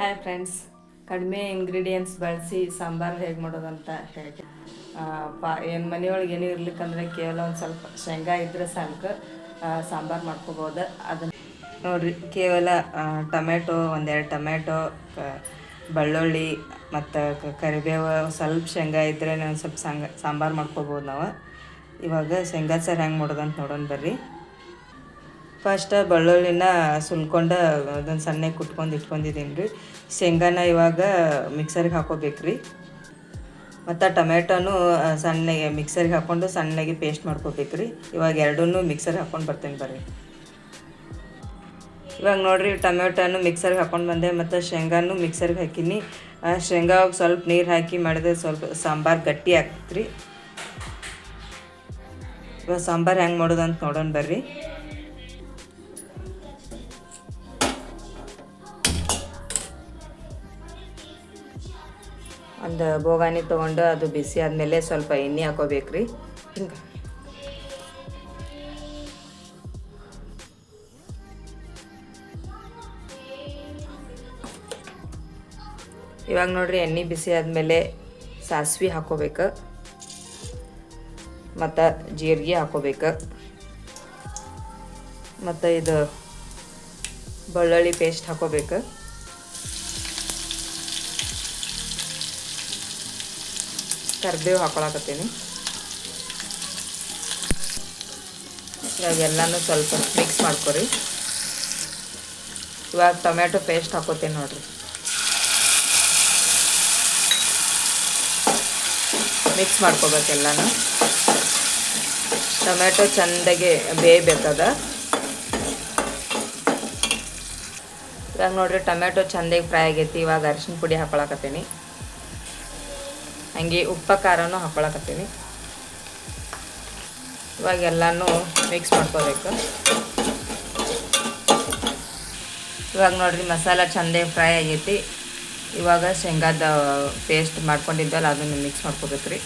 Hi friends, ಕಡಿಮೆ ingredients ಬಳಸಿ ಸಾಂಬಾರು ಹೇಗೆ ಮಾಡೋದಂತ ಹೇಳಿ ಏನು ಮನೆಯೊಳಗೆ ಏನೂ ಇರ್ಲಿಕ್ಕಂದ್ರೆ ಕೇವಲ ಒಂದು ಸ್ವಲ್ಪ ಶೇಂಗಾ ಇದ್ದರೆ ಸಾಕು ಸಾಂಬಾರು ಮಾಡ್ಕೋಬೋದು. ಅದನ್ನು ನೋಡಿರಿ, ಕೇವಲ ಟೊಮೆಟೊ, ಒಂದೆರಡು ಟೊಮೆಟೊ, ಬೆಳ್ಳುಳ್ಳಿ ಮತ್ತು ಕರಿಬೇವು, ಸ್ವಲ್ಪ ಶೇಂಗಾ ಇದ್ದರೆ ಒಂದು ಸ್ವಲ್ಪ ಸಾಂಬಾರು ಮಾಡ್ಕೋಬೋದು ನಾವು. ಇವಾಗ ಶೇಂಗಾ ಸಾರು ಹೆಂಗೆ ಮಾಡೋದಂತ ನೋಡೋಣ ಬರ್ರಿ. ಫಸ್ಟ್ ಬೆಳ್ಳುಳ್ಳಿನ ಸುಲ್ಕೊಂಡು ಅದನ್ನು ಸಣ್ಣಗೆ ಕುಟ್ಕೊಂಡು ಇಟ್ಕೊಂಡಿದ್ದೀನಿ ರೀ. ಶೇಂಗಾನ ಇವಾಗ ಮಿಕ್ಸರ್ಗೆ ಹಾಕೋಬೇಕ್ರಿ. ಮತ್ತು ಟೊಮೆಟೊನು ಸಣ್ಣಗೆ ಮಿಕ್ಸರ್ಗೆ ಹಾಕ್ಕೊಂಡು ಸಣ್ಣಗೆ ಪೇಸ್ಟ್ ಮಾಡ್ಕೋಬೇಕ್ರಿ. ಇವಾಗ ಎರಡನ್ನೂ ಮಿಕ್ಸರ್ಗೆ ಹಾಕ್ಕೊಂಡು ಬರ್ತೇನೆ ಬರ್ರಿ. ಇವಾಗ ನೋಡಿರಿ, ಟೊಮೆಟೊನು ಮಿಕ್ಸರ್ಗೆ ಹಾಕ್ಕೊಂಡು ಬಂದೆ ಮತ್ತು ಶೇಂಗಾನು ಮಿಕ್ಸರ್ಗೆ ಹಾಕೀನಿ. ಶೇಂಗಾವಾಗ ಸ್ವಲ್ಪ ನೀರು ಹಾಕಿ ಮಾಡಿದ್ರೆ ಸ್ವಲ್ಪ ಸಾಂಬಾರು ಗಟ್ಟಿ ಆಗ್ತೈತ್ರಿ. ಇವಾಗ ಸಾಂಬಾರು ಹೆಂಗೆ ಮಾಡೋದಂತ ನೋಡೋಣ ಬರ್ರಿ. ಒಂದು ಬೋಗಾನಿ ತೊಗೊಂಡು ಅದು ಬಿಸಿ ಆದಮೇಲೆ ಸ್ವಲ್ಪ ಎಣ್ಣೆ ಹಾಕೋಬೇಕ್ರಿ. ಹಿಂಗೆ ಇವಾಗ ನೋಡ್ರಿ, ಎಣ್ಣೆ ಬಿಸಿ ಆದಮೇಲೆ ಸಾಸಿವೆ ಹಾಕೋಬೇಕು ಮತ್ತು ಜೀರಿಗೆ ಹಾಕೋಬೇಕು ಮತ್ತು ಇದು ಬೆಳ್ಳುಳ್ಳಿ ಪೇಸ್ಟ್ ಹಾಕೋಬೇಕು. ಕರಿಬೇವು ಹಾಕೊಳಕತ್ತೀನಿ. ಇವಾಗ ಎಲ್ಲನೂ ಸ್ವಲ್ಪ ಮಿಕ್ಸ್ ಮಾಡ್ಕೊರಿ. ಇವಾಗ ಟೊಮೆಟೊ ಪೇಸ್ಟ್ ಹಾಕೋತೀನಿ ನೋಡ್ರಿ. ಮಿಕ್ಸ್ ಮಾಡ್ಕೋಬೇಕು ಎಲ್ಲನೂ. ಟೊಮೆಟೊ ಚೆಂದಾಗಿ ಬೇಯಬೇಕದ. ಇವಾಗ ನೋಡ್ರಿ, ಟೊಮೆಟೊ ಚೆಂದಾಗಿ ಫ್ರೈ ಆಗೈತಿ. ಇವಾಗ ಅರಿಶಿನ ಪುಡಿ ಹಾಕೊಳಕತ್ತೀನಿ. ಹಂಗೆ ಉಪ್ಪು ಖಾರನೂ ಹಾಕೊಳಕತ್ತೀನಿ. ಇವಾಗ ಎಲ್ಲನೂ ಮಿಕ್ಸ್ ಮಾಡ್ಕೋಬೇಕು. ಇವಾಗ ನೋಡ್ರಿ, ಮಸಾಲ ಚೆಂದಾಗಿ ಫ್ರೈ ಆಗೈತಿ. ಇವಾಗ ಶೇಂಗಾದ ಪೇಸ್ಟ್ ಮಾಡ್ಕೊಂಡಿದ್ದಲ್ಲ ಅದನ್ನು ಮಿಕ್ಸ್ ಮಾಡ್ಕೋಬೇಕು ರೀ.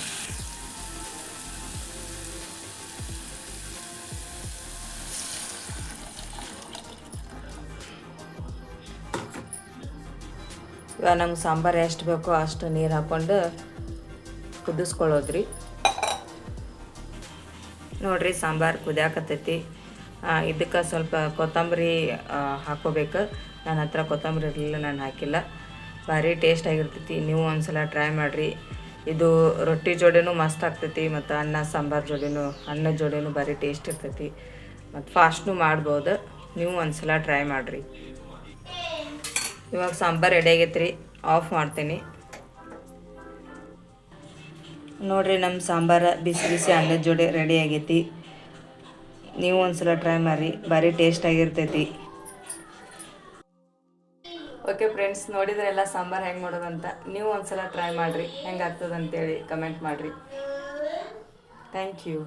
ಇವಾಗ ನಮ್ಗೆ ಸಾಂಬಾರು ಎಷ್ಟು ಬೇಕೋ ಅಷ್ಟು ನೀರು ಹಾಕ್ಕೊಂಡು ಕುದಿಸ್ಕೊಳ್ಳೋದ್ರಿ. ನೋಡಿರಿ, ಸಾಂಬಾರು ಕುದಿಯಾಕತ್ತೈತಿ. ಇದಕ್ಕೆ ಸ್ವಲ್ಪ ಕೊತ್ತಂಬರಿ ಹಾಕೋಬೇಕು. ನನ್ನ ಹತ್ರ ಕೊತ್ತಂಬರಿ ಇರಲಿಲ್ಲ, ನಾನು ಹಾಕಿಲ್ಲ. ಭಾರಿ ಟೇಸ್ಟ್ ಆಗಿರ್ತೈತಿ. ನೀವು ಒಂದ್ಸಲ ಟ್ರೈ ಮಾಡಿರಿ. ಇದು ರೊಟ್ಟಿ ಜೋಡಿನೂ ಮಸ್ತ್ ಆಗ್ತೈತಿ ಮತ್ತು ಅನ್ನ ಸಾಂಬಾರು ಜೋಡಿನೂ, ಅನ್ನದ ಜೋಡಿನೂ ಭಾರಿ ಟೇಸ್ಟ್ ಇರ್ತೈತಿ ಮತ್ತು ಫಾಸ್ಟ್ನೂ ಮಾಡ್ಬೋದು. ನೀವು ಒಂದ್ಸಲ ಟ್ರೈ ಮಾಡಿರಿ. ಇವಾಗ ಸಾಂಬಾರು ರೆಡಿ ಆಗೈತೆ ರೀ. ಆಫ್ ಮಾಡ್ತೀನಿ. ನೋಡಿರಿ, ನಮ್ಮ ಸಾಂಬಾರು ಬಿಸಿ ಬಿಸಿ ಅನ್ನದ ಜೋಡಿ ರೆಡಿ ಆಗೈತಿ. ನೀವು ಒಂದ್ಸಲ ಟ್ರೈ ಮಾಡಿರಿ, ಭಾರಿ ಟೇಸ್ಟ್ ಆಗಿರ್ತೈತಿ. ಓಕೆ ಫ್ರೆಂಡ್ಸ್, ನೋಡಿದ್ರೆಲ್ಲ ಸಾಂಬಾರು ಹೆಂಗೆ ಮಾಡೋದಂತ. ನೀವು ಒಂದ್ಸಲ ಟ್ರೈ ಮಾಡಿರಿ, ಹೆಂಗೆ ಆಗ್ತದಂತೇಳಿ ಕಮೆಂಟ್ ಮಾಡಿರಿ. Thank you.